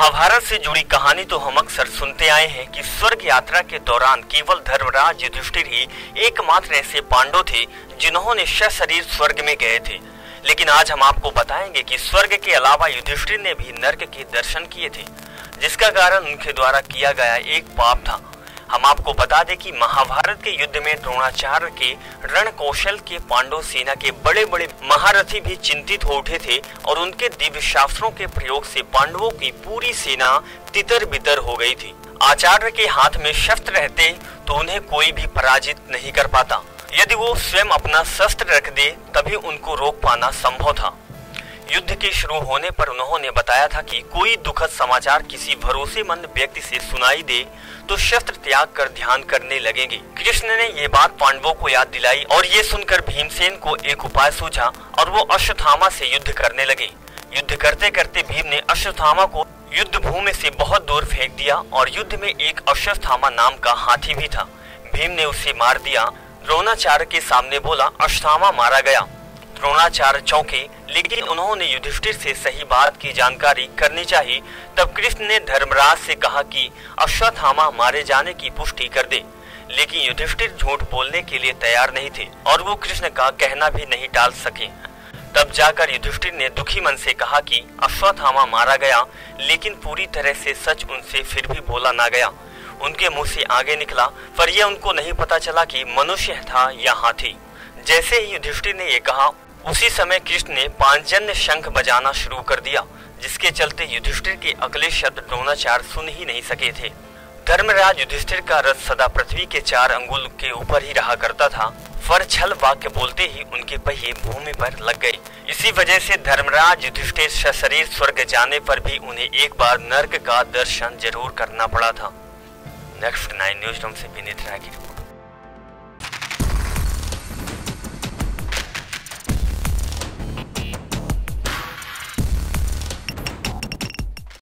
महाभारत से जुड़ी कहानी तो हम अक्सर सुनते आए हैं कि स्वर्ग यात्रा के दौरान केवल धर्मराज युधिष्ठिर ही एकमात्र ऐसे पांडव थे जिन्होंने सशरीर स्वर्ग में गए थे। लेकिन आज हम आपको बताएंगे कि स्वर्ग के अलावा युधिष्ठिर ने भी नर्क के दर्शन किए थे, जिसका कारण उनके द्वारा किया गया एक पाप था। हम आपको बता दें कि महाभारत के युद्ध में द्रोणाचार्य के रण कौशल के पांडव सेना के बड़े बड़े महारथी भी चिंतित हो उठे थे और उनके दिव्य शास्त्रों के प्रयोग से पांडवों की पूरी सेना तितर बितर हो गई थी। आचार्य के हाथ में शस्त्र रहते तो उन्हें कोई भी पराजित नहीं कर पाता। यदि वो स्वयं अपना शस्त्र रख दे तभी उनको रोक पाना संभव था। युद्ध के शुरू होने पर उन्होंने बताया था कि कोई दुखद समाचार किसी भरोसेमंद व्यक्ति से सुनाई दे तो शस्त्र त्याग कर ध्यान करने लगेंगे। कृष्ण ने ये बात पांडवों को याद दिलाई और ये सुनकर भीमसेन को एक उपाय सूझा और वो अश्वत्थामा से युद्ध करने लगे। युद्ध करते करते भीम ने अश्वत्थामा को युद्ध भूमि से बहुत दूर फेंक दिया और युद्ध में एक अश्वत्थामा नाम का हाथी भी था। भीम ने उसे मार दिया। द्रोणाचार्य के सामने बोला, अश्वत्थामा मारा गया। द्रोणाचार्य चौंके, लेकिन उन्होंने युधिष्ठिर से सही बात की जानकारी करनी चाहिए। तब कृष्ण ने धर्मराज से कहा कि अश्वत्थामा मारे जाने की पुष्टि कर दे, लेकिन युधिष्ठिर झूठ बोलने के लिए तैयार नहीं थे और वो कृष्ण का कहना भी नहीं टाल सके। तब जाकर युधिष्ठिर ने दुखी मन से कहा कि अश्वत्थामा मारा गया, लेकिन पूरी तरह से सच उनसे फिर भी बोला ना गया। उनके मुंह से आगे निकला, पर यह उनको नहीं पता चला कि मनुष्य था या हाथी। जैसे ही युधिष्ठिर ने ये कहा, उसी समय कृष्ण ने पांचजन्य शंख बजाना शुरू कर दिया, जिसके चलते युधिष्ठिर के अगले शब्द द्रोणाचार्य सुन ही नहीं सके थे। धर्मराज युधिष्ठिर का रथ सदा पृथ्वी के 4 अंगुल के ऊपर ही रहा करता था, पर छल वाक्य बोलते ही उनके पहिए भूमि पर लग गए। इसी वजह से धर्मराज युधिष्ठिर सशरीर स्वर्ग जाने पर भी उन्हें एक बार नर्क का दर्शन जरूर करना पड़ा था। नेक्स्ट 9 न्यूज रूम से विनीत राय की रिपोर्ट।